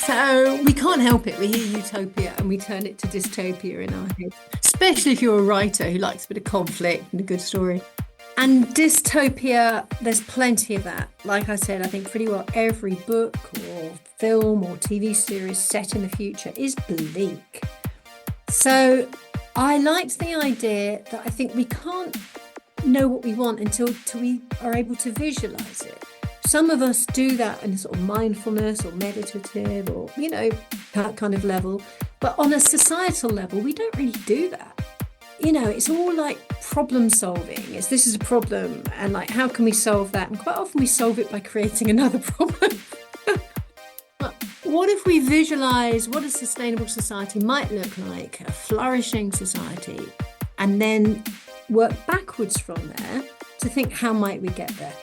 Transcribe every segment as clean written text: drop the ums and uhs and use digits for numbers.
So we can't help it. We hear utopia and we turn it to dystopia in our head, especially if you're a writer who likes a bit of conflict and a good story. And dystopia, there's plenty of that. Like I said, I think pretty well every book or film or TV series set in the future is bleak. So I liked the idea that I think we can't know what we want until we are able to visualize it. Some of us do that in a sort of mindfulness or meditative or, that kind of level. But on a societal level, we don't really do that. It's all like problem solving. This is a problem and like, how can we solve that? And quite often we solve it by creating another problem. But what if we visualize what a sustainable society might look like, a flourishing society, and then work backwards from there to think, how might we get there?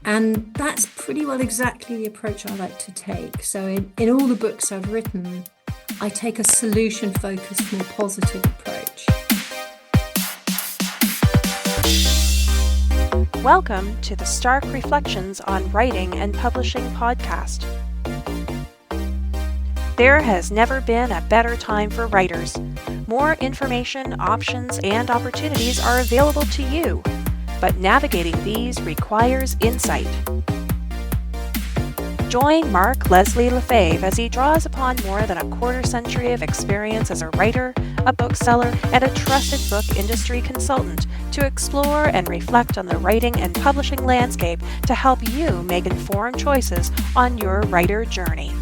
And that's pretty well exactly the approach I like to take. So in all the books I've written, I take a solution-focused, more positive approach. Welcome to the Stark Reflections on Writing and Publishing podcast. There has never been a better time for writers. More information, options, and opportunities are available to you. But navigating these requires insight. Join Mark Leslie Lefebvre as he draws upon more than a quarter century of experience as a writer, a bookseller, and a trusted book industry consultant to explore and reflect on the writing and publishing landscape to help you make informed choices on your writer journey.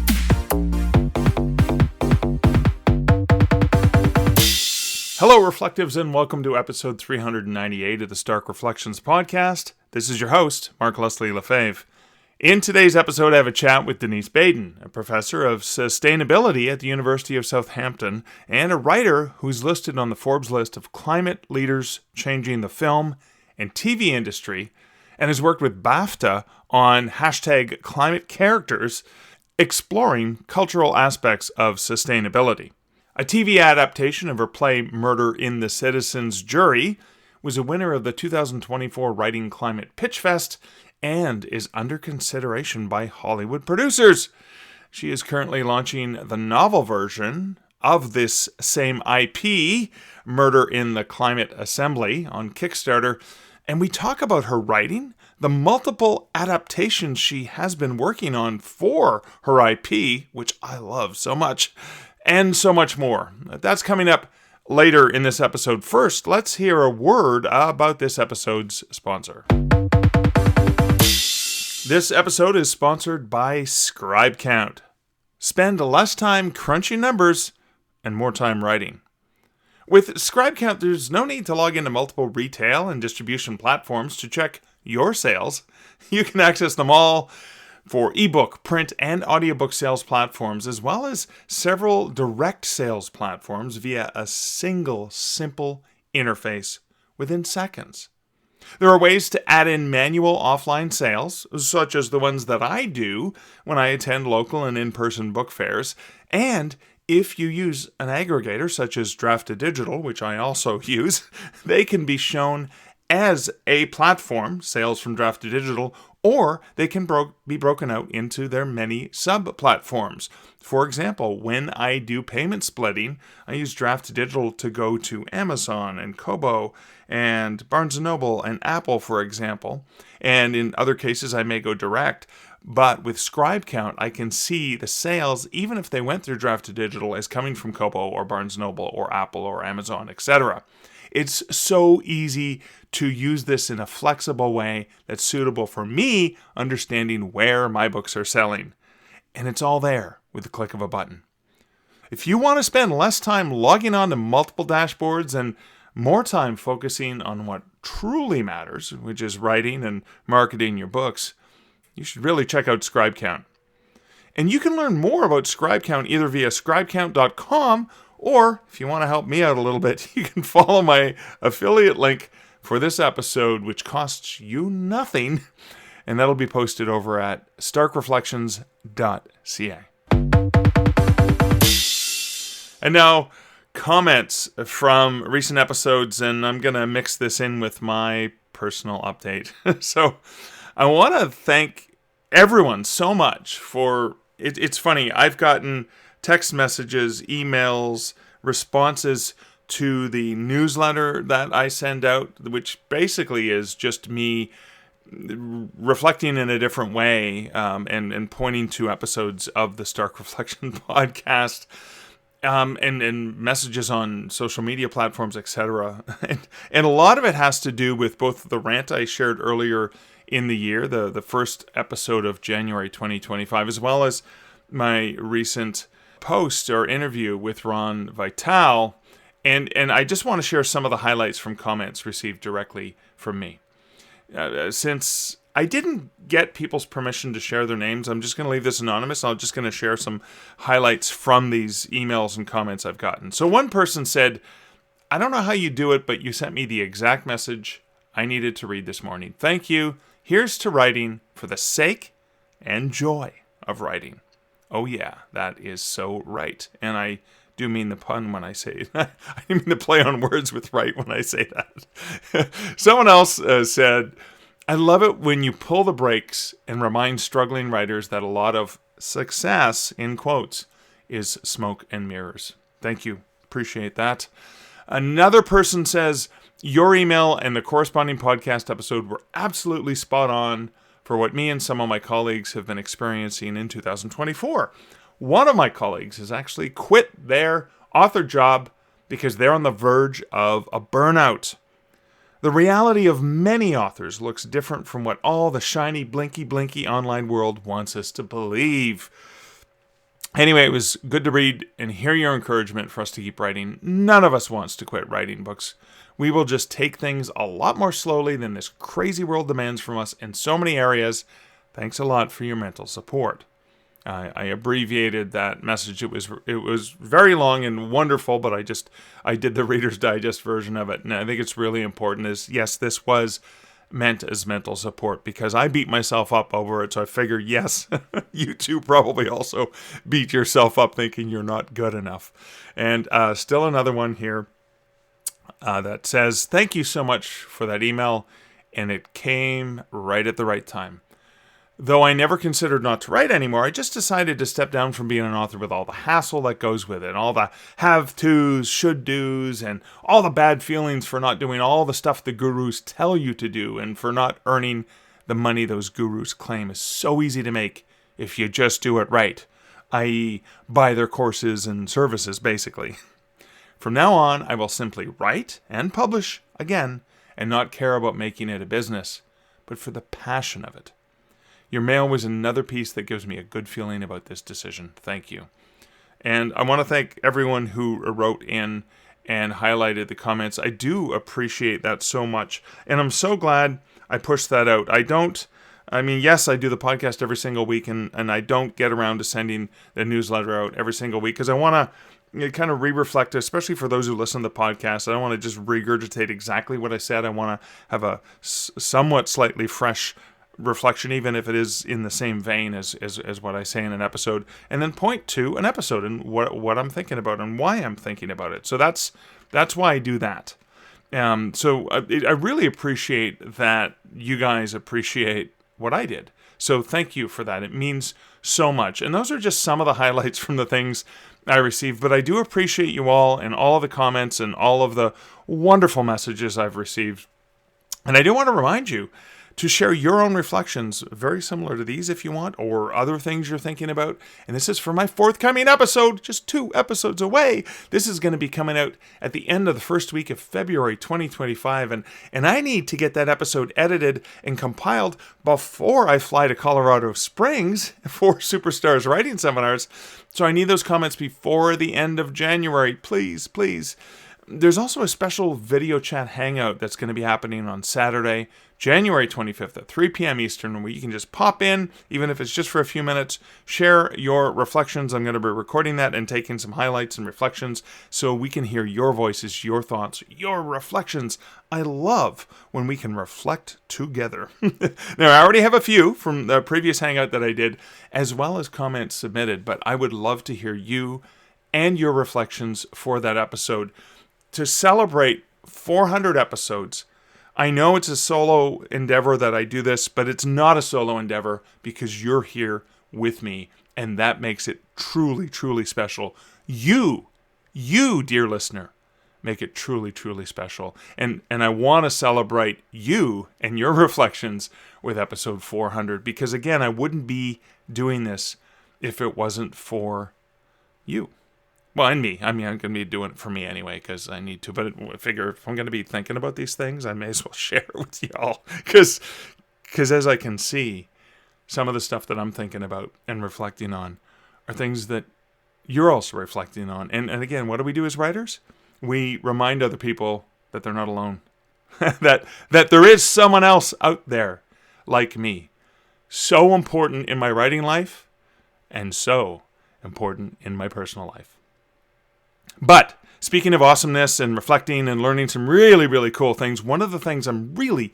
Hello, Reflectives, and welcome to episode 398 of the Stark Reflections podcast. This is your host, Mark Leslie Lefebvre. In today's episode, I have a chat with Denise Baden, a professor of sustainability at the University of Southampton and a writer who's listed on the Forbes list of climate leaders changing the film and TV industry and has worked with BAFTA on hashtag climate characters, exploring cultural aspects of sustainability. A TV adaptation of her play Murder in the Citizen's Jury was a winner of the 2024 Writing Climate Pitch Fest and is under consideration by Hollywood producers. She is currently launching the novel version of this same IP, Murder in the Climate Assembly, on Kickstarter, and we talk about her writing, the multiple adaptations she has been working on for her IP, which I love so much, and so much more. That's coming up later in this episode. First, let's hear a word about this episode's sponsor. This episode is sponsored by ScribeCount. Spend less time crunching numbers and more time writing. With ScribeCount, there's no need to log into multiple retail and distribution platforms to check your sales. You can access them all for ebook, print, and audiobook sales platforms, as well as several direct sales platforms via a single, simple interface within seconds. There are ways to add in manual offline sales, such as the ones that I do when I attend local and in-person book fairs, and if you use an aggregator such as Draft2Digital, which I also use, they can be shown as a platform, sales from Draft2Digital, or they can be broken out into their many sub-platforms. For example, when I do payment splitting, I use Draft2Digital to go to Amazon and Kobo and Barnes & Noble and Apple, for example. And in other cases, I may go direct. But with ScribeCount, I can see the sales, even if they went through Draft2Digital, as coming from Kobo or Barnes & Noble or Apple or Amazon, etc. It's so easy to use this in a flexible way that's suitable for me understanding where my books are selling. And it's all there with the click of a button. If you want to spend less time logging on to multiple dashboards and more time focusing on what truly matters, which is writing and marketing your books, you should really check out ScribeCount. And you can learn more about ScribeCount either via scribecount.com, or if you want to help me out a little bit, you can follow my affiliate link for this episode, which costs you nothing, and that'll be posted over at starkreflections.ca. And now, comments from recent episodes, and I'm going to mix this in with my personal update. So I want to thank everyone so much for it's funny. I've gotten text messages, emails, responses to the newsletter that I send out, which basically is just me reflecting in a different way, and pointing to episodes of the Stark Reflection podcast, and messages on social media platforms, etc. And a lot of it has to do with both the rant I shared earlier in the year, the first episode of January 2025, as well as my recent post or interview with Ron Vital. And I just want to share some of the highlights from comments received directly from me. Since I didn't get people's permission to share their names, I'm just going to leave this anonymous. I'm just going to share some highlights from these emails and comments I've gotten. So one person said, "I don't know how you do it, but you sent me the exact message I needed to read this morning. Thank you. Here's to writing for the sake and joy of writing." Oh yeah, that is so right. And I do mean the pun when I say it. I mean the play on words with right when I say that. Someone else said, "I love it when you pull the brakes and remind struggling writers that a lot of success, in quotes, is smoke and mirrors." Thank you. Appreciate that. Another person says, "Your email and the corresponding podcast episode were absolutely spot on for what me and some of my colleagues have been experiencing in 2024. One of my colleagues has actually quit their author job because they're on the verge of a burnout. The reality of many authors looks different from what all the shiny, blinky online world wants us to believe." Anyway, it was good to read and hear your encouragement for us to keep writing. None of us wants to quit writing books. We will just take things a lot more slowly than this crazy world demands from us in so many areas. Thanks a lot for your mental support. I abbreviated that message. It was very long and wonderful, but I did the Reader's Digest version of it. And I think it's really important is, yes, this was meant as mental support because I beat myself up over it. So I figured, yes, you too probably also beat yourself up thinking you're not good enough. And still another one here that says, "Thank you so much for that email, and it came right at the right time. Though I never considered not to write anymore, I just decided to step down from being an author with all the hassle that goes with it, all the have-tos, should-dos, and all the bad feelings for not doing all the stuff the gurus tell you to do and for not earning the money those gurus claim is so easy to make if you just do it right, i.e. buy their courses and services, basically. From now on, I will simply write and publish again and not care about making it a business, but for the passion of it. Your mail was another piece that gives me a good feeling about this decision. Thank you." And I want to thank everyone who wrote in and highlighted the comments. I do appreciate that so much. And I'm so glad I pushed that out. Yes, I do the podcast every single week, and I don't get around to sending the newsletter out every single week because I want to kind of re-reflect, especially for those who listen to the podcast. I don't want to just regurgitate exactly what I said. I want to have a somewhat slightly fresh reflection, even if it is in the same vein as what I say in an episode, and then point to an episode and what I'm thinking about and why I'm thinking about it. So that's why I do that. So I really appreciate that you guys appreciate what I did. So thank you for that. It means so much. And those are just some of the highlights from the things I received, but I do appreciate you all and all of the comments and all of the wonderful messages I've received. And I do want to remind you to share your own reflections, very similar to these if you want, or other things you're thinking about. And this is for my forthcoming episode, just 2 episodes away. This is going to be coming out at the end of the first week of February 2025. And I need to get that episode edited and compiled before I fly to Colorado Springs for Superstars Writing Seminars. So I need those comments before the end of January. Please, please. There's also a special video chat hangout that's going to be happening on Saturday, January 25th at 3 p.m. Eastern, where you can just pop in, even if it's just for a few minutes, share your reflections. I'm going to be recording that and taking some highlights and reflections so we can hear your voices, your thoughts, your reflections. I love when we can reflect together. Now, I already have a few from the previous hangout that I did, as well as comments submitted, but I would love to hear you and your reflections for that episode. To celebrate 400 episodes, I know it's a solo endeavor that I do this, but it's not a solo endeavor because you're here with me And that makes it truly, truly special. You, dear listener, make it truly, truly special. And I want to celebrate you and your reflections with episode 400, because again, I wouldn't be doing this if it wasn't for you. Well, and me. I mean, I'm going to be doing it for me anyway because I need to. But I figure if I'm going to be thinking about these things, I may as well share it with y'all. Because as I can see, some of the stuff that I'm thinking about and reflecting on are things that you're also reflecting on. And again, what do we do as writers? We remind other people that they're not alone. that there is someone else out there like me. So important in my writing life and so important in my personal life. But speaking of awesomeness and reflecting and learning some really, really cool things, one of the things I'm really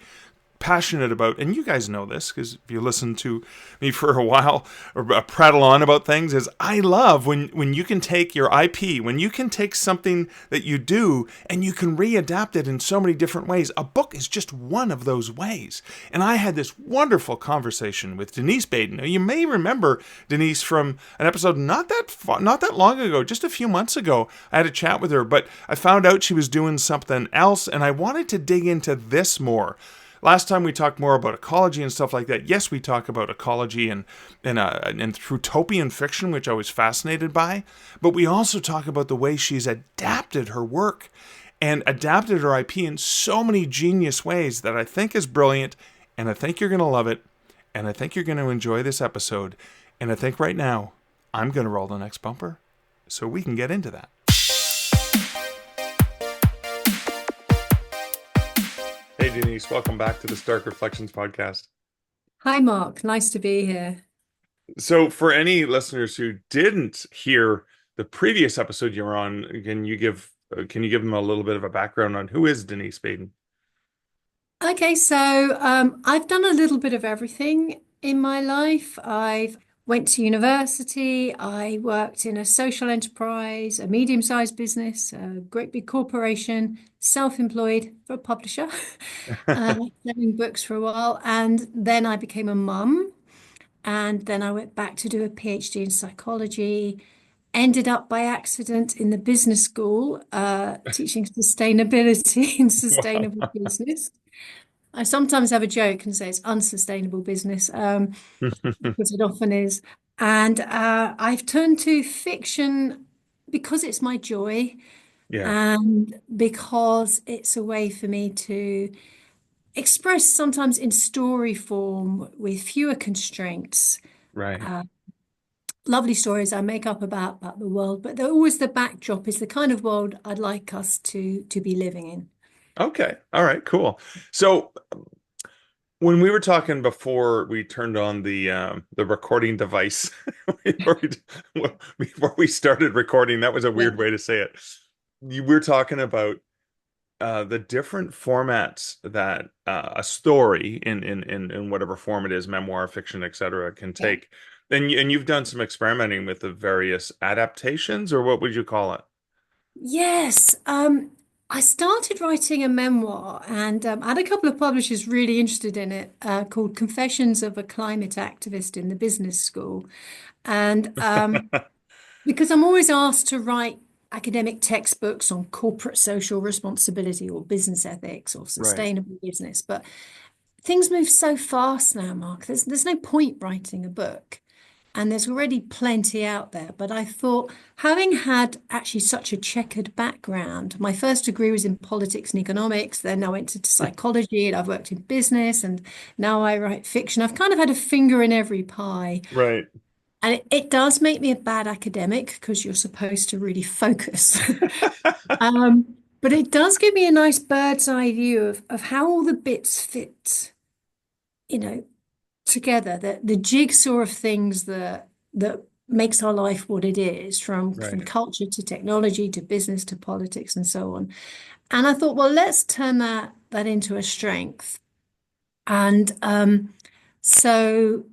passionate about, and you guys know this because if you listen to me for a while or prattle on about things, is I love when you can take your IP, when you can take something that you do and you can readapt it in so many different ways. A book is just one of those ways. And I had this wonderful conversation with Denise Baden. Now, you may remember Denise from an episode not that long ago, just a few months ago. I had a chat with her, but I found out she was doing something else, and I wanted to dig into this more. Last time we talked more about ecology and stuff like that. Yes, we talk about ecology and thrutopian fiction, which I was fascinated by. But we also talk about the way she's adapted her work and adapted her IP in so many genius ways that I think is brilliant. And I think you're going to love it. And I think you're going to enjoy this episode. And I think right now I'm going to roll the next bumper so we can get into that. Hey Denise, welcome back to the Stark Reflections podcast. Hi, Mark. Nice to be here. So for any listeners who didn't hear the previous episode you were on, can you give them a little bit of a background on who is Denise Baden? Okay, so I've done a little bit of everything in my life. I've went to university. I worked in a social enterprise, a medium-sized business, a great big corporation, self-employed for a publisher, selling books for a while. And then I became a mum. And then I went back to do a PhD in psychology, ended up by accident in the business school, teaching sustainability and sustainable Wow. business. I sometimes have a joke and say it's unsustainable business, because it often is. And I've turned to fiction because it's my joy Yeah, and because it's a way for me to express sometimes in story form with fewer constraints. right. Lovely stories I make up about the world, but they're always the backdrop is the kind of world I'd like us to be living in. Okay. All right, cool. So when we were talking before we turned on the recording device before we started recording, that was a Yeah. weird way to say it. You were talking about the different formats that a story in whatever form it is, memoir, fiction, etc., can Yeah. take. And you've done some experimenting with the various adaptations, or what would you call it? Yes. I started writing a memoir and I had a couple of publishers really interested in it, called Confessions of a Climate Activist in the Business School. And because I'm always asked to write academic textbooks on corporate social responsibility or business ethics or Right. sustainable business, but things move so fast now, Mark. There's no point writing a book. And there's already plenty out there. But I thought, having had actually such a checkered background, my first degree was in politics and economics. Then I went into psychology and I've worked in business and now I write fiction. I've kind of had a finger in every pie. Right. And it does make me a bad academic because you're supposed to really focus. But it does give me a nice bird's eye view of how all the bits fit, you know, together, the jigsaw of things that makes our life what it is, from Right. culture to technology to business to politics and so on. And I thought, well, let's turn that into a strength. And so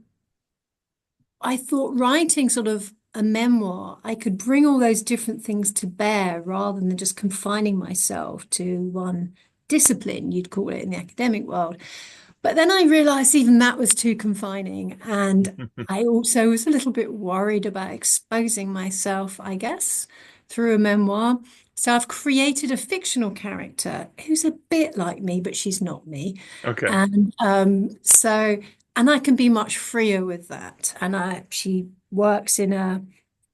I thought writing sort of a memoir, I could bring all those different things to bear rather than just confining myself to one discipline, you'd call it in the academic world. But then I realized even that was too confining. And I also was a little bit worried about exposing myself, I guess, through a memoir. So I've created a fictional character who's a bit like me, but she's not me. Okay. And and I can be much freer with that. And she works in a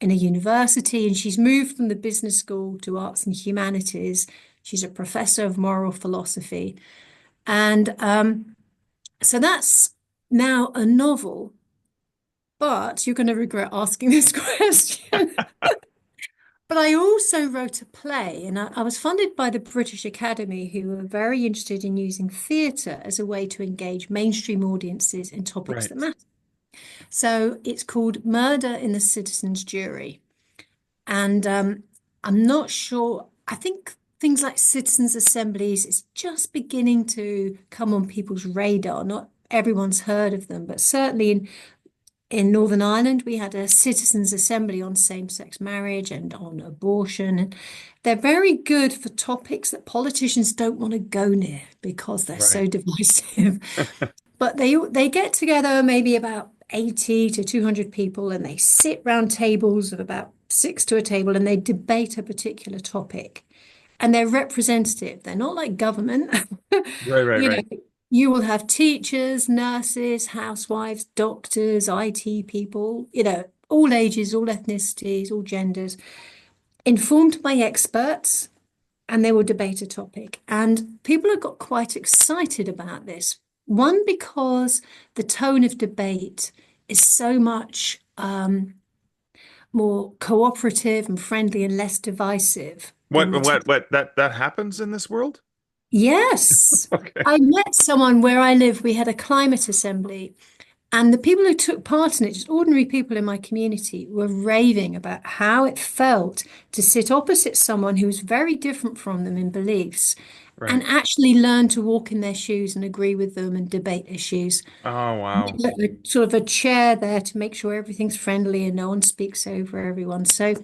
university, and she's moved from the business school to arts and humanities. She's a professor of moral philosophy. And so that's now a novel, but you're going to regret asking this question. But I also wrote a play, and I was funded by the British Academy, who were very interested in using theatre as a way to engage mainstream audiences in topics Right. that matter. So it's called Murder in the Citizen's Jury. And I'm not sure, I think things like citizens' assemblies is just beginning to come on people's radar. Not everyone's heard of them, but certainly in Northern Ireland, we had a citizens' assembly on same-sex marriage and on abortion. And they're very good for topics that politicians don't want to go near because they're Right. so divisive. But they get together maybe about 80 to 200 people, and they sit round tables of about six to a table, and they debate a particular topic. And they're representative. They're not like government. Right, right, You know, right. you will have teachers, nurses, housewives, doctors, IT people, all ages, all ethnicities, all genders, informed by experts, and they will debate a topic. And people have got quite excited about this. One, because the tone of debate is so much more cooperative and friendly and less divisive than the What that happens in this world? Yes. Okay. I met someone where I live. We had a climate assembly, and the people who took part in it, just ordinary people in my community, were raving about how it felt to sit opposite someone who was very different from them in beliefs and Right. actually learn to walk in their shoes and agree with them and debate issues. Oh, wow. Sort of a chair there to make sure everything's friendly and no one speaks over everyone. So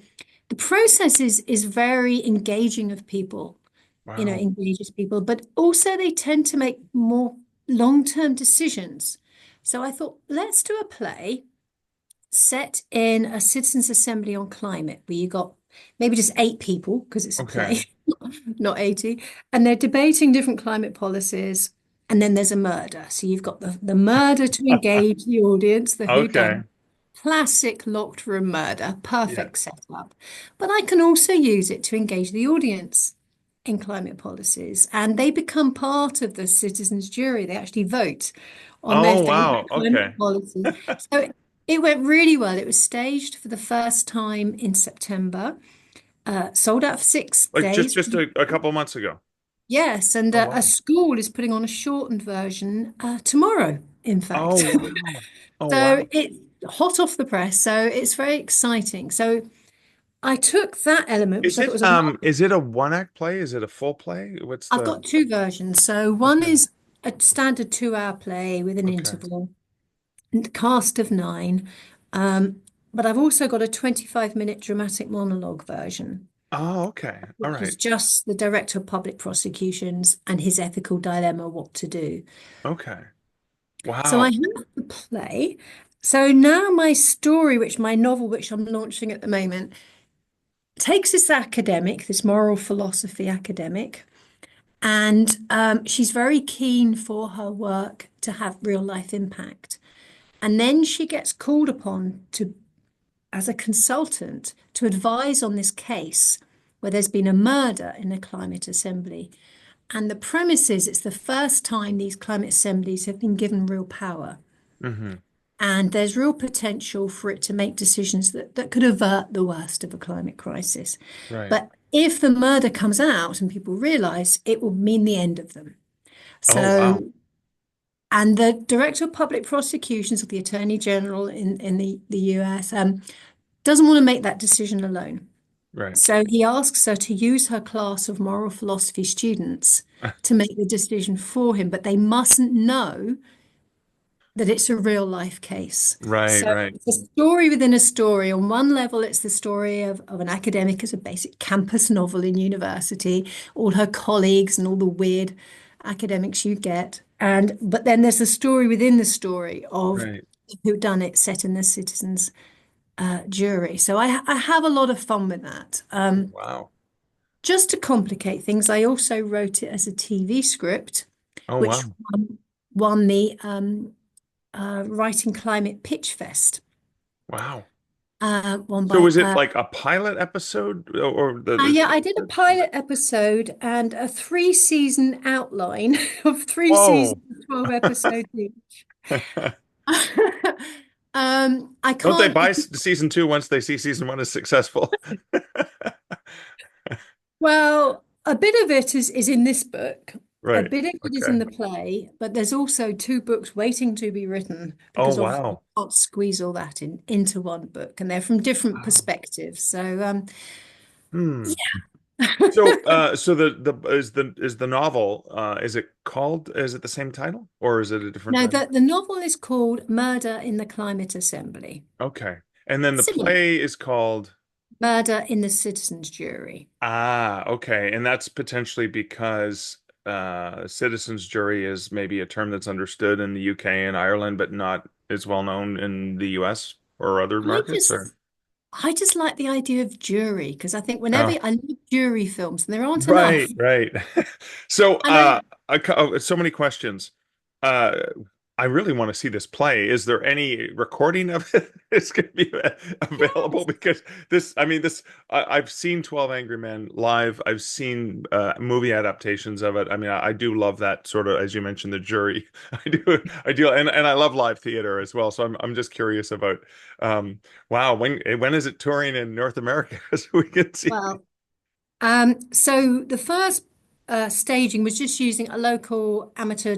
the process is very engaging of people, Wow. engages people, but also they tend to make more long-term decisions. So I thought, let's do a play set in a citizens' assembly on climate, where you got maybe just 8 people, because it's a Okay. play, not 80, and they're debating different climate policies. And then there's a murder. So you've got the murder to engage the audience, the who Okay. done. Classic locked room murder, Yeah. perfect setup. But I can also use it to engage the audience in climate policies, and they become part of the citizens' jury. They actually vote on their Oh, favorite wow. Okay. climate policies. So it went really well. It was staged for the first time in September, sold out for six Like days. just a couple months ago. Yes, and Oh, a wow. school is putting on a shortened version tomorrow, in Oh, fact. wow. Oh, So wow. it's hot off the press. So it's very exciting. So I took that element, which I thought was a Is it a one act play? Is it a full play? What's I've the got two versions. So one Okay. is a standard 2 hour play with an Okay. interval, and cast of 9. Um, but I've also got a 25-minute dramatic monologue version, Oh, okay. All which is right. just the director of public prosecutions and his ethical dilemma, what to do. Okay. So I Wow. have the play. So now my story, my novel, which I'm launching at the moment, takes this academic, this moral philosophy academic. And she's very keen for her work to have real life impact. And then she gets called upon to, as a consultant, to advise on this case where there's been a murder in a climate assembly. And the premise is it's the first time these climate assemblies have been given real power. Hmm. And there's real potential for it to make decisions that could avert the worst of a climate crisis. Right. But if the murder comes out and people realize, it will mean the end of them. Oh, wow. So, and the director of public prosecutions, or the attorney general in the US, doesn't want to make that decision alone. Right. So he asks her to use her class of moral philosophy students to make the decision for him, but they mustn't know that it's a real life case. Right, So right. it's a story within a story. On one level, it's the story of an academic as a basic campus novel in university, all her colleagues and all the weird academics you get. And but then there's a story within the story of Right. who done it set in the citizens jury. So I have a lot of fun with that. Wow. Just to complicate things, I also wrote it as a TV script, Oh, which wow. won the Writing Climate Pitch Fest. Wow. Won So by was it like a pilot episode or the yeah, I did a pilot episode and a three-season outline of three Whoa. seasons, 12 episodes each. I Don't they can't. buy season two once they see season one is successful? Well, a bit of it is in this book. A Right. bit of it is in Okay. the play, but there's also two books waiting to be written Oh, because obviously you wow. can't squeeze all that into one book, and they're from different Wow. perspectives. So, Hmm. yeah. So the novel is it called is it the same title or is it a different No, title? the novel is called Murder in the Climate Assembly. Okay. And then the Similar. play is called Murder in the Citizens Jury. okay. And that's potentially because citizens jury is maybe a term that's understood in the UK and Ireland, but not as well known in the US or other I markets or just I just like the idea of jury because I think whenever oh. I love jury films, and there aren't enough. Right, right. So, And I so many questions. Uh, I really want to see this play. Is there any recording of it that's going to be available? Yes. Because I mean, I've seen 12 Angry Men live. I've seen movie adaptations of it. I mean, I do love that sort of, as you mentioned, the jury. I do, and I love live theater as well. So I'm just curious about, wow, when is it touring in North America so we can see? Well, so the first staging was just using a local amateur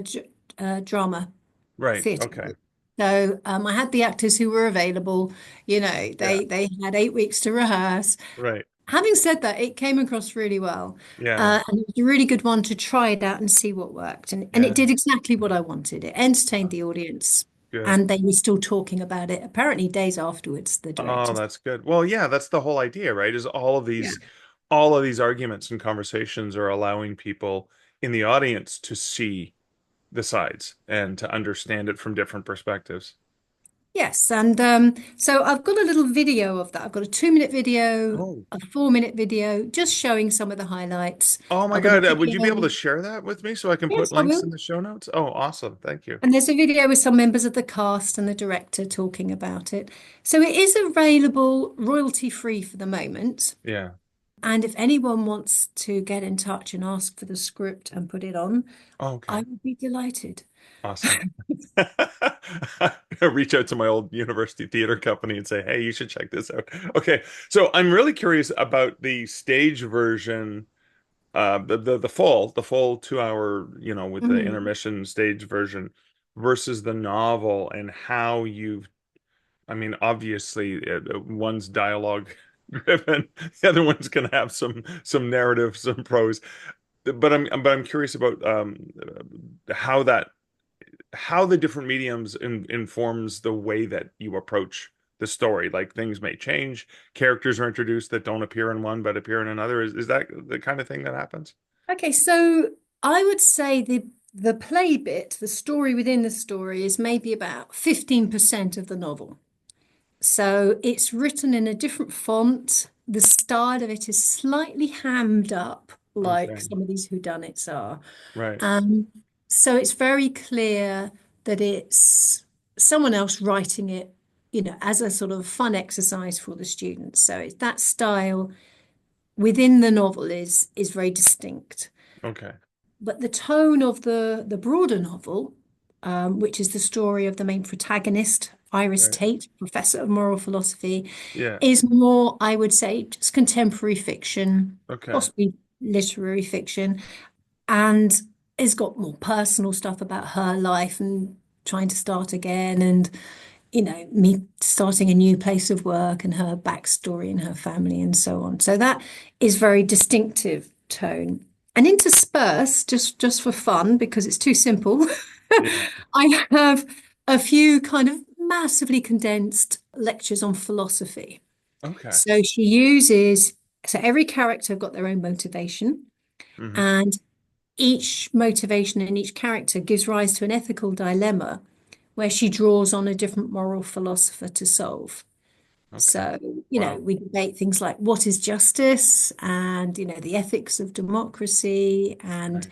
drama Right. theatre Okay. group. So I had the actors who were available. Yeah. They had 8 weeks to rehearse. Right. Having said that, it came across really well, Yeah. and it was a really good one to try it out and see what worked. And it Yeah. did exactly what I wanted. It entertained the audience, Good. and they were still talking about it. Apparently, days afterwards, the Oh, directors. that's good. Well, yeah, that's the whole idea, right? Is all of these arguments and conversations are allowing people in the audience to see the sides and to understand it from different perspectives. Yes, and so I've got a little video of that. I've got a 2 minute video, Oh. a 4 minute video, just showing some of the highlights. Oh my I've got a God. Would you be able to video. share that with me so I can put Yes, I links will. in the show notes? Oh, awesome. Thank you. And there's a video with some members of the cast and the director talking about it. So it is available royalty free for the moment. Yeah. And if anyone wants to get in touch and ask for the script and put it on, Oh, I okay. would be delighted. Awesome. Reach out to my old university theater company and say, hey, you should check this out. Okay. So I'm really curious about the stage version, the full 2 hour, with the Mhm. intermission stage version versus the novel and how you've, I mean, obviously one's dialogue driven, the other one's gonna have some narrative, some prose. But I'm curious about how that how the different mediums informs the way that you approach the story. Like things may change, characters are introduced that don't appear in one but appear in another. Is that the kind of thing that happens? Okay, so I would say the play bit, the story within the story, is maybe about 15% of the novel. So it's written in a different font. The style of it is slightly hammed up, like Okay, some of these whodunits are. right. Um, so it's very clear that it's someone else writing it, as a sort of fun exercise for the students. So it's that style within the novel is very distinct. Okay, But the tone of the broader novel, which is the story of the main protagonist, Iris right. Tate, professor of moral philosophy, Yeah. is more, I would say, just contemporary fiction, Okay, possibly literary fiction, and it's got more personal stuff about her life and trying to start again, and me starting a new place of work and her backstory and her family and so on. So that is very distinctive tone. And interspersed, just for fun, because it's too simple, yeah. I have a few kind of massively condensed lectures on philosophy. Okay. So she uses, so every character got their own motivation, Hmm. and each motivation in each character gives rise to an ethical dilemma where she draws on a different moral philosopher to solve. Okay. So, Wow. we debate things like what is justice and, the ethics of democracy and Right.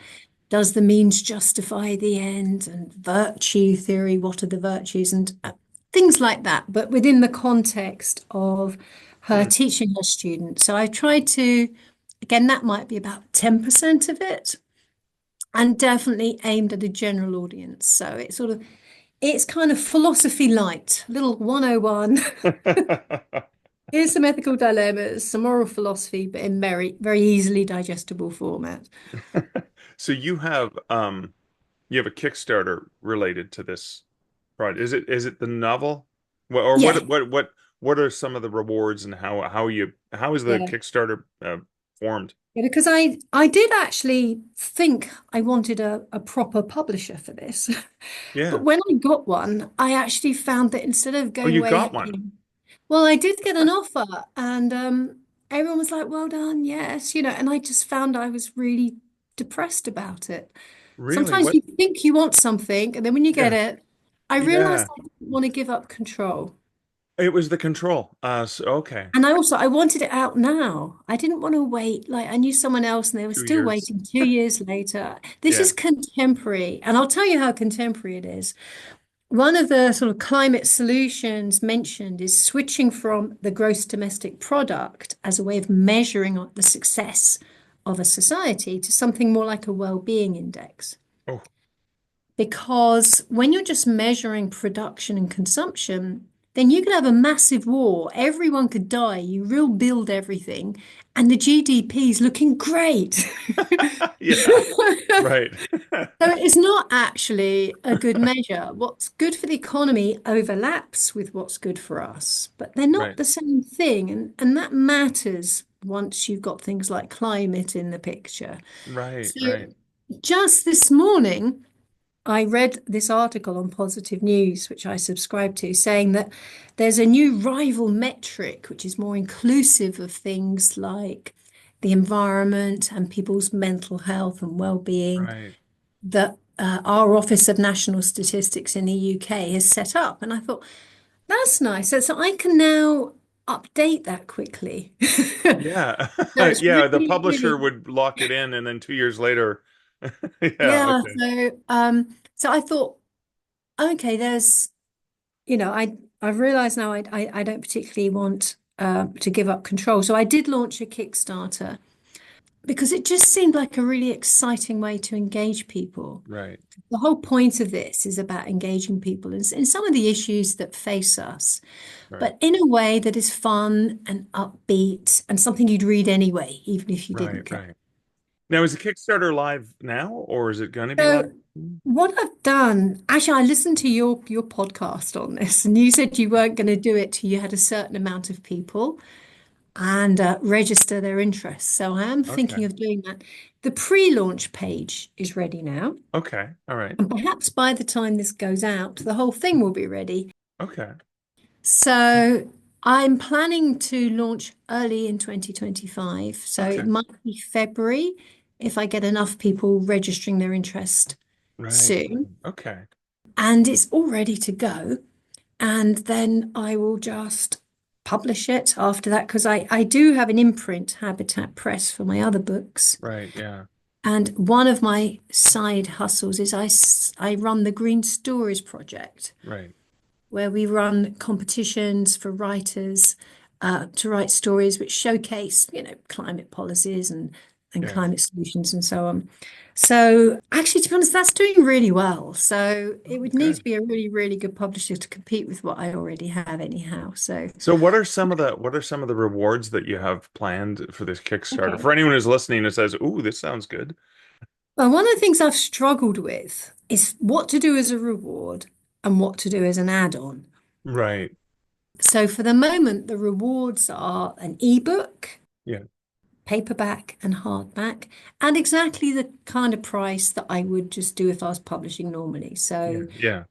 does the means justify the end and virtue theory, what are the virtues and things like that, but within the context of her Hmm. teaching her students. So I tried to, again, that might be about 10% of it and definitely aimed at a general audience. So it's kind of philosophy light, little 101. Here's some ethical dilemmas, some moral philosophy, but in very, very easily digestible format. So you have a Kickstarter related to this project. Is it the novel? Or Yeah, what are some of the rewards and how is the yeah. Kickstarter formed? Yeah, because I did actually think I wanted a proper publisher for this. But Yeah. when I got one, I actually found that instead of Oh, going you away got one. having, well, I did get an offer and everyone was like, well done, yes, and I just found I was really depressed about it. Really? Sometimes What? you think you want something, and then when you get Yeah. it, I realized Yeah. I didn't want to give up control. It was the control. Okay. And I wanted it out now. I didn't want to wait. Like I knew someone else and they were 2 years. still waiting 2 years later. This Yeah. is contemporary. And I'll tell you how contemporary it is. One of the sort of climate solutions mentioned is switching from the gross domestic product as a way of measuring the success of a society to something more like a well-being index. Oh, Because when you're just measuring production and consumption, then you could have a massive war. Everyone could die. You rebuild everything, and the GDP is looking great. yeah. Right. So it's not actually a good measure. What's good for the economy overlaps with what's good for us, but they're not Right. the same thing. And that matters once you've got things like climate in the picture. Right. So Right. just this morning, I read this article on Positive News, which I subscribe to, saying that there's a new rival metric which is more inclusive of things like the environment and people's mental health and well-being Right. that our Office of National Statistics in the UK has set up. And I thought, that's nice. So I can now update that quickly. Yeah. So it's Yeah. The really, publisher really, would lock it in, and then 2 years later. Yeah. yeah. Okay. So I thought, okay, I've realized now I don't particularly want to give up control. So I did launch a Kickstarter because it just seemed like a really exciting way to engage people. Right. The whole point of this is about engaging people in some of the issues that face us, Right. but in a way that is fun and upbeat and something you'd read anyway, even if you Right. didn't care. Right. Now, is the Kickstarter live now, or is it going to be live? So what I've done, actually, I listened to your podcast on this, and you said you weren't going to do it till you had a certain amount of people and register their interest. So I am Okay. thinking of doing that. The pre-launch page is ready now, Okay. All right. and perhaps by the time this goes out, the whole thing will be ready. Okay. So I'm planning to launch early in 2025. So it Okay. might be February if I get enough people registering their interest Right. soon. Okay. And it's all ready to go. And then I will just publish it after that because I do have an imprint, Habitat Press, for my other books. Right. Yeah. And one of my side hustles is I run the Green Stories Project, Right. where we run competitions for writers to write stories which showcase, climate policies and Yeah. climate solutions and so on. So actually, to be honest, that's doing really well. So it Oh, would need to good. be a really, really good publisher to compete with what I already have anyhow. So So what are some of the rewards that you have planned for this Kickstarter? okay. For anyone who's listening and says, "Ooh, this sounds good." Well, one of the things I've struggled with is what to do as a reward and what to do as an add-on. Right. So for the moment, the rewards are an ebook, Yeah. paperback and hardback, and exactly the kind of price that I would just do if I was publishing normally. Yeah. So Yeah.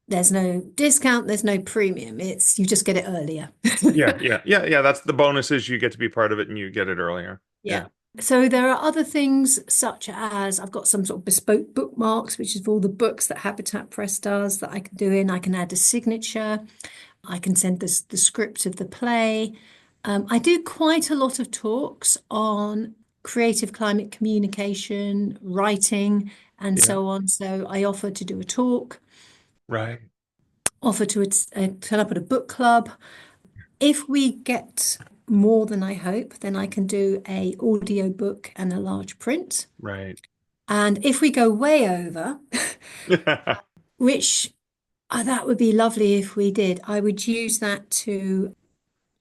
there's no discount, there's no premium. It's you just get it earlier. Yeah. Yeah. Yeah. Yeah. That's the bonus is you get to be part of it and you get it earlier. Yeah. Yeah. So there are other things such as I've got some sort of bespoke bookmarks, which is for all the books that Habitat Press does that I can do in. I can add a signature. I can send this the script of the play. I do quite a lot of talks on creative climate communication, writing, and Yeah. so on. So I offer to do a talk, Right. offer to turn up at a book club. If we get more than I hope, then I can do a audio book and a large print. Right. And if we go way over, which that would be lovely if we did, I would use that to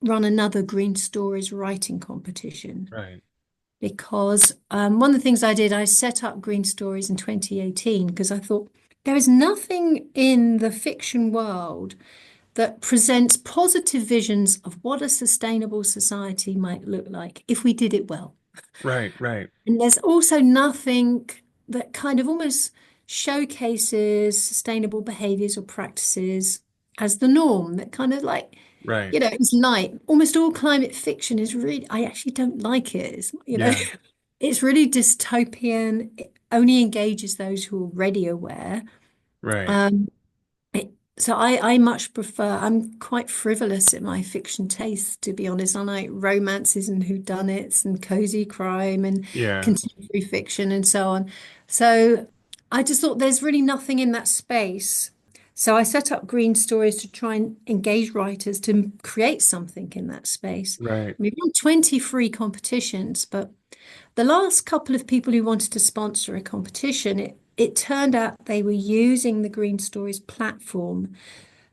run another Green Stories writing competition. Right. Because one of the things I did, I set up Green Stories in 2018 because I thought there is nothing in the fiction world that presents positive visions of what a sustainable society might look like if we did it well. Right. Right. And there's also nothing that kind of almost showcases sustainable behaviors or practices as the norm, that kind of like, Right. it's light. Almost all climate fiction is really, I actually don't like it. Yeah. It's really dystopian. It only engages those who are already aware. Right. Um, so I much prefer, I'm quite frivolous in my fiction taste, to be honest. I like romances and whodunits and cozy crime and Yeah. contemporary fiction and so on. So I just thought there's really nothing in that space. So I set up Green Stories to try and engage writers to create something in that space. Right. We've run 20 free competitions, but the last couple of people who wanted to sponsor a competition, it turned out they were using the Green Stories platform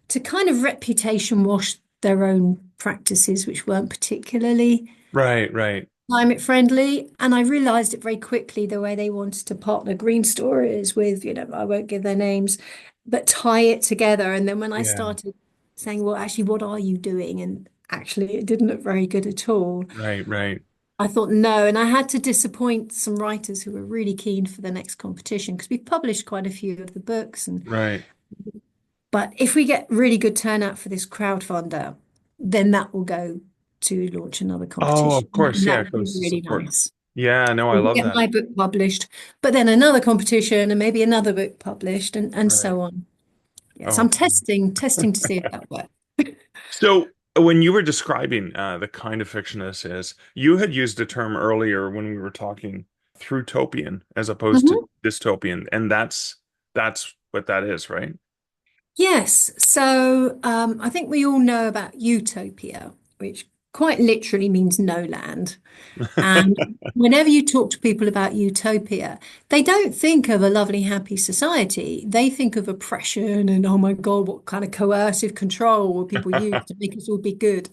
to kind of reputation wash their own practices, which weren't particularly Right. Right. climate friendly. And I realized it very quickly the way they wanted to partner Green Stories with, I won't give their names, but tie it together. And then when I Yeah. started saying, well, actually, what are you doing? And actually, it didn't look very good at all. Right. Right. I thought no, and I had to disappoint some writers who were really keen for the next competition because we've published quite a few of the books, and Right. but if we get really good turnout for this crowdfunder, then that will go to launch another Oh, competition. of course. And that Yeah. would be Because really support. nice. Yeah. No, I We'll love get that. my book published, but then another competition and maybe another book published and Right. so on. Yes, Oh. I'm testing to see if that works. So when you were describing the kind of fiction this is, you had used a term earlier when we were talking thrutopian as opposed to Mhm. dystopian, and that's what that is, right? Yes, so I think we all know about utopia, which quite literally means no land. And whenever you talk to people about utopia, they don't think of a lovely, happy society. They think of oppression and, oh my God, what kind of coercive control will people use to make us all be good?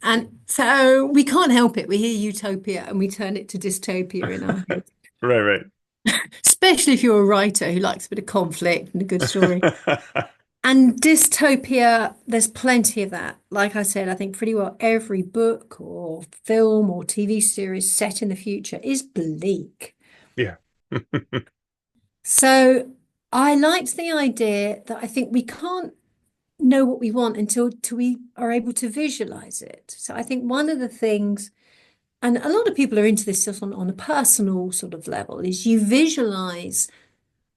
And so we can't help it. We hear utopia and we turn it to dystopia in our head, Right, right. especially if you're a writer who likes a bit of conflict and a good story. And dystopia, there's plenty of that. Like I said, I think pretty well every book or film or TV series set in the future is bleak. Yeah. So I liked the idea that I think we can't know what we want until we are able to visualize it. So I think one of the things, and a lot of people are into this just on a personal sort of level, is you visualize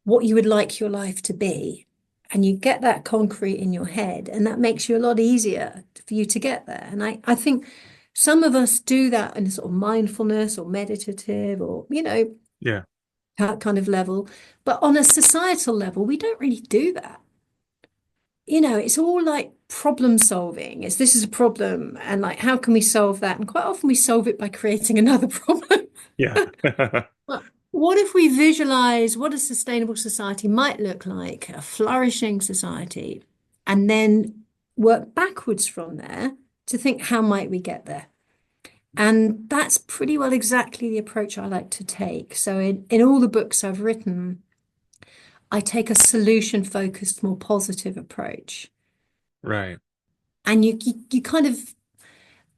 what you would like your life to be. And you get that concrete in your head, and that makes you a lot easier for you to get there. And I think some of us do that in a sort of mindfulness or meditative or, Yeah. that kind of level. But on a societal level, we don't really do that. It's all like problem solving. It's this is a problem, and like, how can we solve that? And quite often we solve it by creating another problem. Yeah. But what if we visualize what a sustainable society might look like, a flourishing society, and then work backwards from there to think how might we get there? And that's pretty well exactly the approach I like to take. So in all the books I've written, I take a solution focused, more positive approach. Right. And you kind of,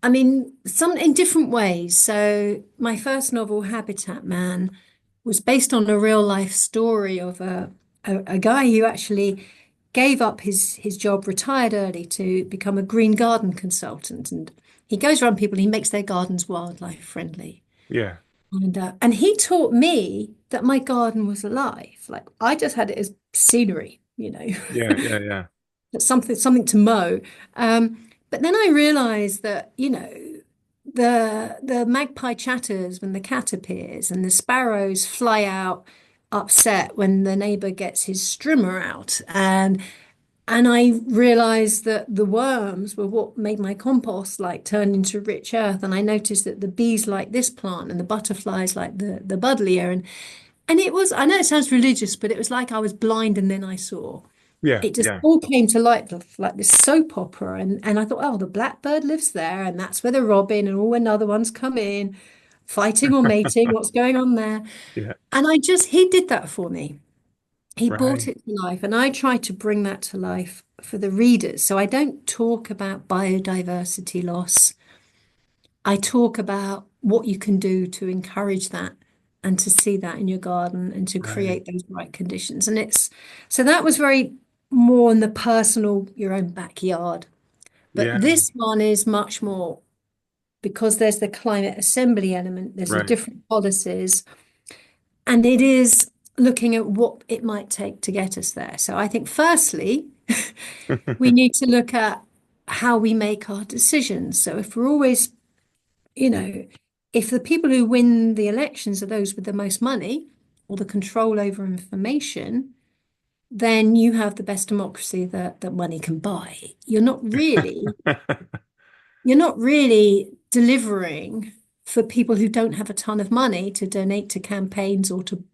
I mean, some in different ways. So my first novel, Habitat Man, was based on a real life story of a guy who actually gave up his job, retired early to become a green garden consultant. And he goes around people, he makes their gardens wildlife friendly. Yeah. And he taught me that my garden was alive. Like I just had it as scenery, Yeah, yeah, yeah. that's something to mow. But then I realized that, the magpie chatters when the cat appears, and the sparrows fly out upset when the neighbor gets his strimmer out. And I realized that the worms were what made my compost like turn into rich earth. And I noticed that the bees like this plant and the butterflies like the buddleia. And it was, I know it sounds religious, but it was like I was blind and then I saw. Yeah, It just yeah. all came to light like this soap opera. And I thought, oh, the blackbird lives there, and that's where the robin and all when other ones come in, fighting or mating, what's going on there. Yeah, And he did that for me. He brought right, it to life, and I try to bring that to life for the readers. So I don't talk about biodiversity loss. I talk about what you can do to encourage that and to see that in your garden and to right. create those right conditions. And so that was very more in the personal, your own backyard. But Yeah, this one is much more because there's the climate assembly element, there's a right. different policies, and it is looking at what it might take to get us there. So I think firstly, we need to look at how we make our decisions. So if we're always, you know, if the people who win the elections are those with the most money or the control over information, then you have the best democracy that money can buy. You're not really delivering for people who don't have a ton of money to donate to campaigns or to,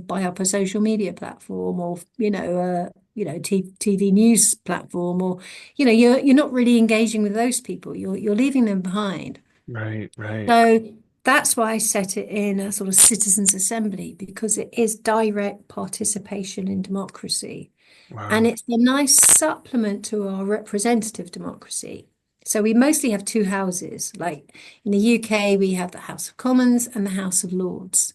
buy up a social media platform or, TV news platform or, you're not really engaging with those people. You're leaving them behind. Right, right. So that's why I set it in a sort of citizens' assembly because it is direct participation in democracy. And Wow. it's a nice supplement to our representative democracy. So we mostly have two houses. Like in the UK, we have the House of Commons and the House of Lords.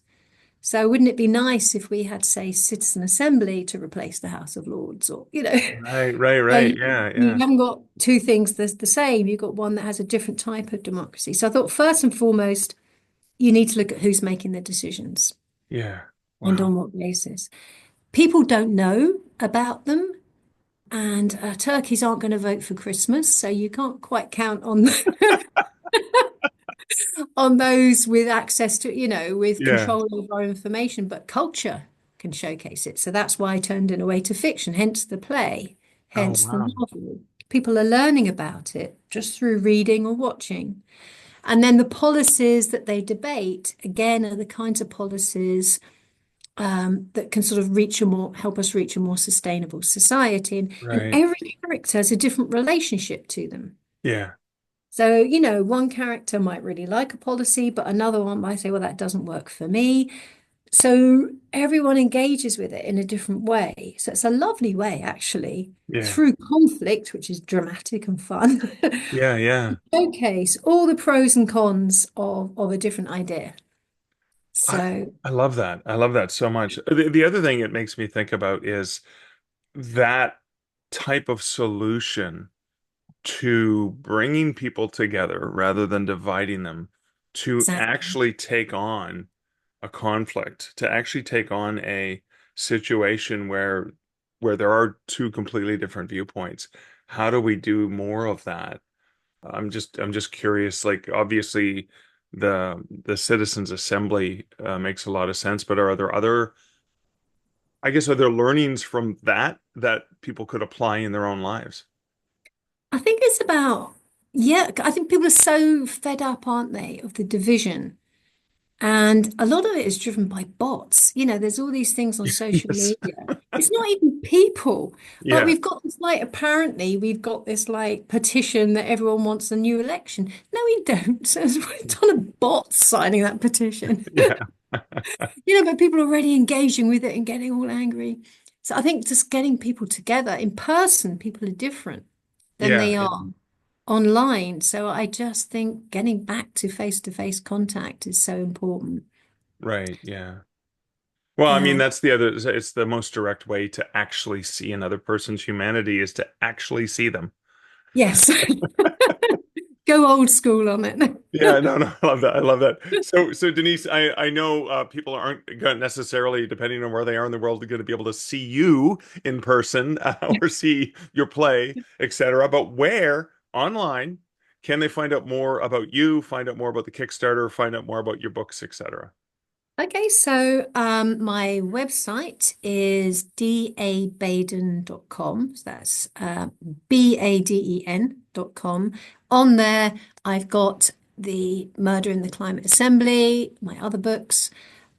So wouldn't it be nice if we had, say, citizen assembly to replace the House of Lords or, Right, right, so right. Yeah, you yeah, haven't got two things that's the same. You've got one that has a different type of democracy. So I thought first and foremost, you need to look at who's making the decisions yeah. and Wow. on what basis. People don't know about them. And turkeys aren't going to vote for Christmas, so you can't quite count on on those with access to, with Yeah. control over our information. But culture can showcase it. So that's why I turned it away to fiction, hence the play, Oh, hence the wow. novel. People are learning about it just through reading or watching. And then the policies that they debate, again, are the kinds of policies that can sort of help us reach a more sustainable society. And Right. every character has a different relationship to them. Yeah. So, one character might really like a policy, but another one might say, well, that doesn't work for me. So everyone engages with it in a different way. So it's a lovely way, actually, Yeah. through conflict, which is dramatic and fun, Yeah, yeah. showcase all the pros and cons of a different idea. I So I love that. I love that so much. The other thing it makes me think about is that type of solution to bringing people together rather than dividing them, to exactly. actually take on a conflict, to actually take on a situation where there are two completely different viewpoints. How do we do more of that? I'm just curious. Like obviously, the Citizens Assembly makes a lot of sense, but are there other? I guess are there learnings from that people could apply in their own lives? I think it's about, yeah, I think people are so fed up, aren't they, of the division. And a lot of it is driven by bots. There's all these things on social Yes. media. It's not even people. Like Yeah. apparently we've got this like petition that everyone wants a new election. No, we don't. So there's a ton of bots signing that petition. Yeah. But people are already engaging with it and getting all angry. So I think just getting people together in person, people are different than Yeah. they are online. So I just think getting back to face contact is so important. Right. Yeah. Well, I mean, And that's the other, it's the most direct way to actually see another person's humanity is to actually see them. yes, Go old school on it. Yeah, no, I love that. I love that. So Denise, I know people aren't going to necessarily, depending on where they are in the world, going to be able to see you in person or see your play, etc. But where online can they find out more about you, find out more about the Kickstarter, find out more about your books, etc.? Okay, so my website is dabaden.com. So that's baden.com. On there, I've got the Murder in the Climate Assembly, my other books.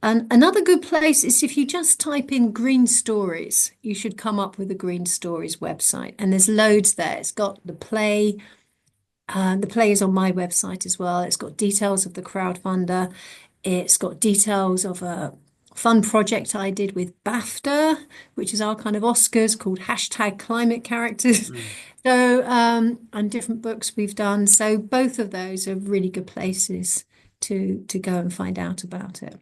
And another good place is if you just type in Green Stories, you should come up with the Green Stories website. And there's loads there. It's got the play. The play is on my website as well. It's got details of the crowdfunder. It's got details of a fun project I did with BAFTA, which is our kind of Oscars, called #ClimateCharacters. Mm. So, and different books we've done. So both of those are really good places to go and find out about it.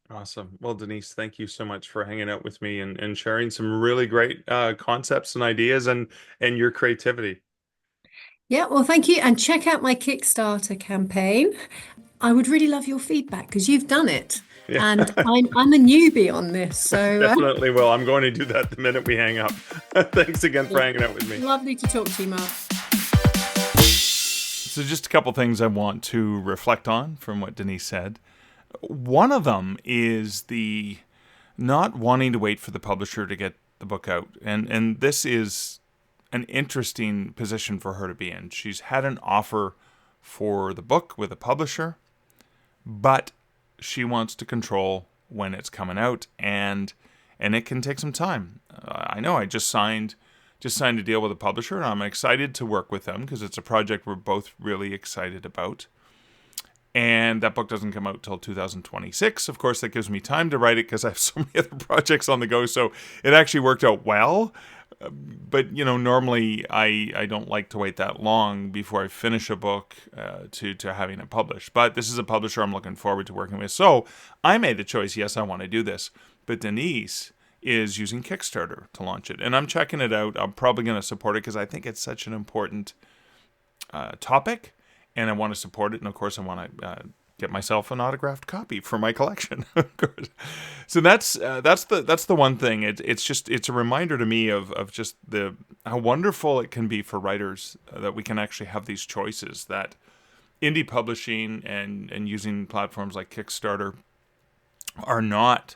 Awesome. Well, Denise, thank you so much for hanging out with me and sharing some really great concepts and ideas and your creativity. Yeah, well, thank you. And check out my Kickstarter campaign. I would really love your feedback because you've done it. Yeah. And I'm a newbie on this. So Definitely will. I'm going to do that the minute we hang up. Thanks again for hanging out with me. lovely to talk to you, Mark. So just a couple things I want to reflect on from what Denise said. One of them is the not wanting to wait for the publisher to get the book out. And this is an interesting position for her to be in. She's had an offer for the book with a publisher, but she wants to control when it's coming out, and it can take some time. I know I just signed a deal with a publisher, and I'm excited to work with them because it's a project we're both really excited about. And that book doesn't come out till 2026. Of course, that gives me time to write it because I have so many other projects on the go. So it actually worked out well. But, normally I don't like to wait that long before I finish a book to having it published. But this is a publisher I'm looking forward to working with. So I made the choice, yes, I want to do this. But Denise is using Kickstarter to launch it. And I'm checking it out. I'm probably going to support it because I think it's such an important topic. And I want to support it. And of course, I want to get myself an autographed copy for my collection. So that's the one thing. It's a reminder to me of just how wonderful it can be for writers that we can actually have these choices, that indie publishing and using platforms like Kickstarter are not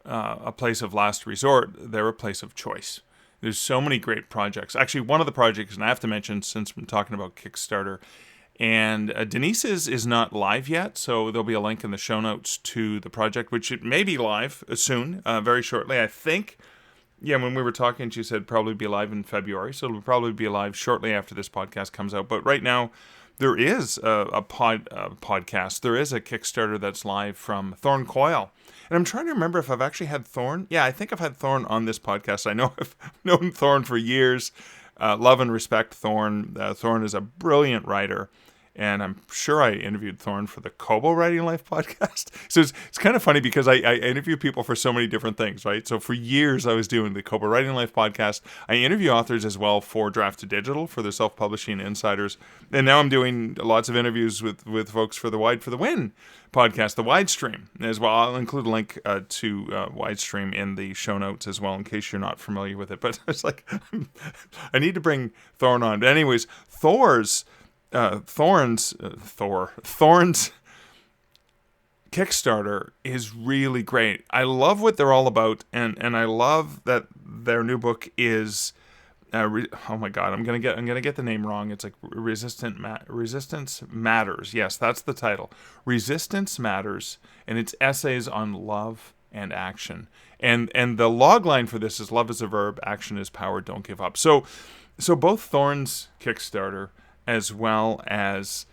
a place of last resort. They're a place of choice. There's so many great projects. Actually, one of the projects, and I have to mention since I'm talking about Kickstarter, and Denise's is not live yet, so there'll be a link in the show notes to the project, which it may be live soon, very shortly. I think, when we were talking, she said probably be live in February, so it'll probably be live shortly after this podcast comes out. But right now, there is a podcast. There is a Kickstarter that's live from Thorn Coyle. And I'm trying to remember if I've actually had Thorn. Yeah, I think I've had Thorn on this podcast. I know I've known Thorn for years. Love and respect Thorn. Thorn is a brilliant writer. And I'm sure I interviewed Thorn for the Kobo Writing Life podcast. So it's kind of funny because I interview people for so many different things, right? So for years I was doing the Kobo Writing Life podcast. I interview authors as well for Draft to Digital for their self-publishing insiders. And now I'm doing lots of interviews with folks for the Wide for the Win podcast, the Widestream as well. I'll include a link to Widestream in the show notes as well in case you're not familiar with it. But it's like, I need to bring Thorn on. But anyways, Thorn's Kickstarter is really great. I love what they're all about, and I love that their new book is oh my god, I'm gonna get the name wrong. It's like Resistance Matters. Yes, that's the title. Resistance Matters, and it's essays on love and action. And the log line for this is love is a verb, action is power, don't give up. So both Thorn's Kickstarter as well as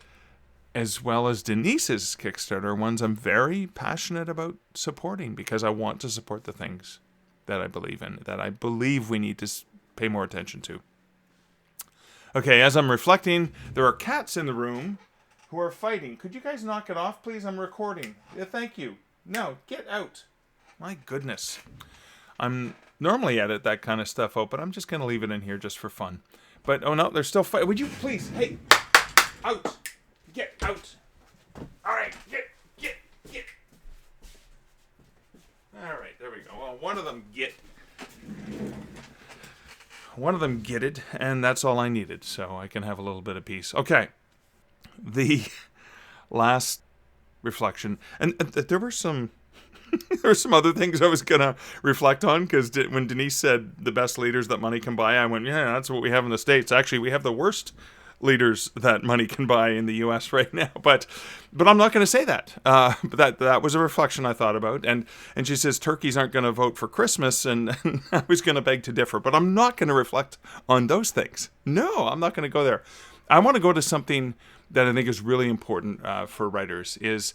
Denise's Kickstarter, ones I'm very passionate about supporting because I want to support the things that I believe in, that I believe we need to pay more attention to. Okay, as I'm reflecting, there are cats in the room who are fighting. Could you guys knock it off, please? I'm recording. Yeah, thank you. No, get out. My goodness. I'm normally edit that kind of stuff out, but I'm just going to leave it in here just for fun. But, oh no, they're still fighting. Would you please, hey, Out! Get out! All right, get. All right, there we go. Well, one of them getted, and that's all I needed, so I can have a little bit of peace. Okay, the last reflection, and there were some other things I was gonna reflect on, because when Denise said the best leaders that money can buy, I went, yeah, that's what we have in the States. Actually, we have the worst leaders that money can buy in the U.S. right now, but I'm not going to say that. But that was a reflection I thought about, and she says turkeys aren't going to vote for Christmas, and I was going to beg to differ, but I'm not going to reflect on those things. No, I'm not going to go there. I want to go to something that I think is really important for writers. It's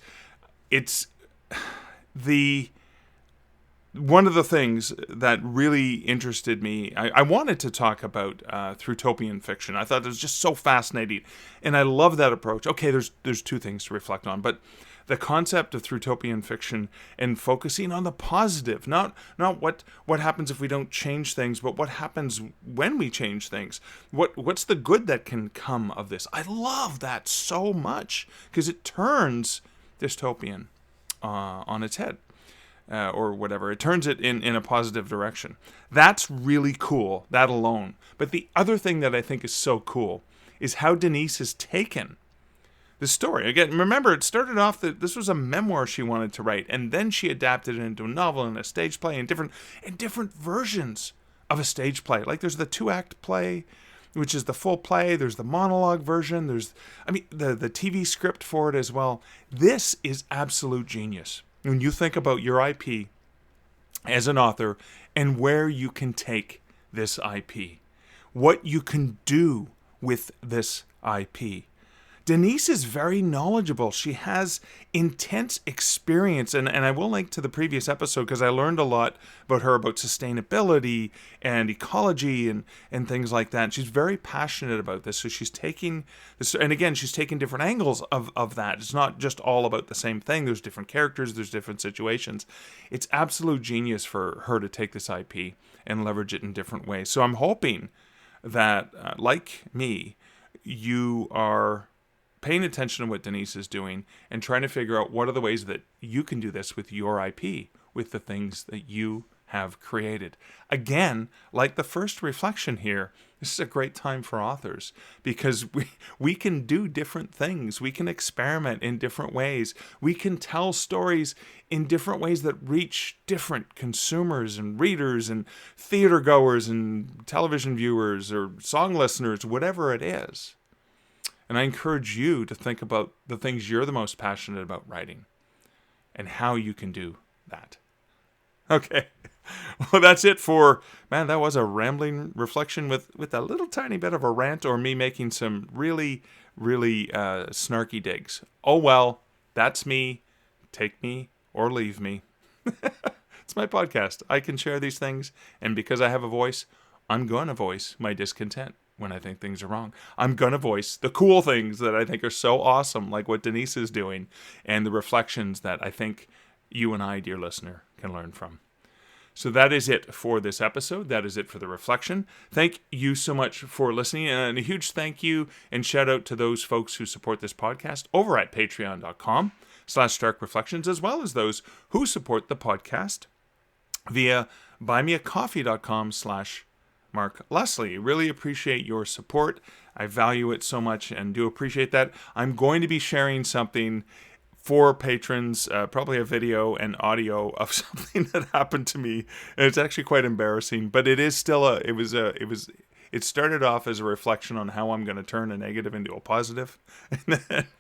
one of the things that really interested me, I wanted to talk about thrutopian fiction. I thought it was just so fascinating, and I love that approach. Okay, there's two things to reflect on, but the concept of thrutopian fiction and focusing on the positive, not what happens if we don't change things, but what happens when we change things. What's the good that can come of this? I love that so much, because it turns dystopian on its head. Or whatever. It turns it in a positive direction. That's really cool, that alone. But the other thing that I think is so cool is how Denise has taken the story. Again, remember, it started off that this was a memoir she wanted to write, and then she adapted it into a novel and a stage play and different versions of a stage play. Like there's the 2-act play, which is the full play. There's the monolog version. There's the TV script for it as well. This is absolute genius. When you think about your IP as an author and where you can take this IP, what you can do with this IP. Denise is very knowledgeable. She has intense experience, and I will link to the previous episode because I learned a lot about her, about sustainability and ecology and things like that. She's very passionate about this, so she's taking this, and again, she's taking different angles of that. It's not just all about the same thing. There's different characters, there's different situations. It's absolute genius for her to take this IP and leverage it in different ways. So I'm hoping that, like me, you are paying attention to what Denise is doing and trying to figure out what are the ways that you can do this with your IP, with the things that you have created. Again, like the first reflection here, this is a great time for authors because we can do different things. We can experiment in different ways. We can tell stories in different ways that reach different consumers and readers and theater goers and television viewers or song listeners, whatever it is. And I encourage you to think about the things you're the most passionate about writing and how you can do that. Okay. Well, that's it for, man, that was a rambling reflection with a little tiny bit of a rant or me making some really, really snarky digs. Oh, well, that's me. Take me or leave me. It's my podcast. I can share these things. And because I have a voice, I'm going to voice my discontent when I think things are wrong. I'm going to voice the cool things that I think are so awesome, like what Denise is doing, and the reflections that I think you and I, dear listener, can learn from. So that is it for this episode. That is it for the reflection. Thank you so much for listening, and a huge thank you and shout out to those folks who support this podcast over at patreon.com/starkreflections, as well as those who support the podcast via buymeacoffee.com/Mark Leslie. Really appreciate your support. I value it so much and do appreciate that. I'm going to be sharing something for patrons, probably a video and audio of something that happened to me. And it's actually quite embarrassing, but it is still it started off as a reflection on how I'm going to turn a negative into a positive.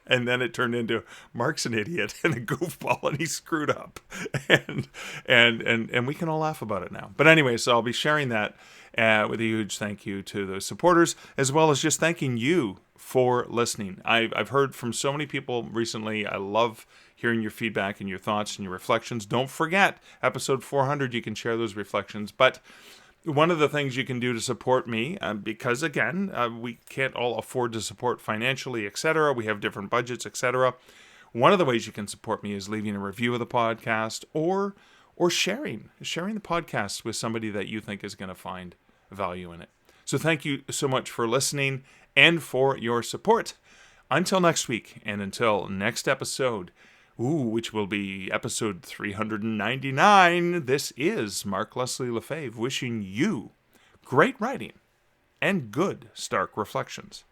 And then it turned into Mark's an idiot and a goofball and he screwed up. And we can all laugh about it now. But anyway, so I'll be sharing that with a huge thank you to those supporters, as well as just thanking you for listening. I've heard from so many people recently. I love hearing your feedback and your thoughts and your reflections. Don't forget, episode 400, you can share those reflections. But one of the things you can do to support me, because again, we can't all afford to support financially, etc. We have different budgets, etc. One of the ways you can support me is leaving a review of the podcast or sharing the podcast with somebody that you think is going to find value in it. So thank you so much for listening and for your support. Until next week, and until next episode, which will be episode 399, this is Mark Leslie Lefebvre wishing you great writing and good Stark reflections.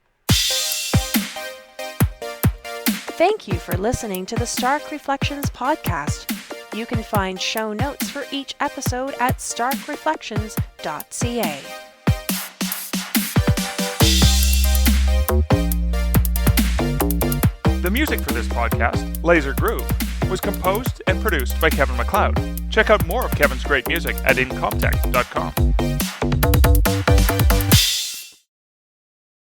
Thank you for listening to the Stark Reflections podcast. You can find show notes for each episode at starkreflections.ca. The music for this podcast, Laser Groove, was composed and produced by Kevin MacLeod. Check out more of Kevin's great music at incomptech.com.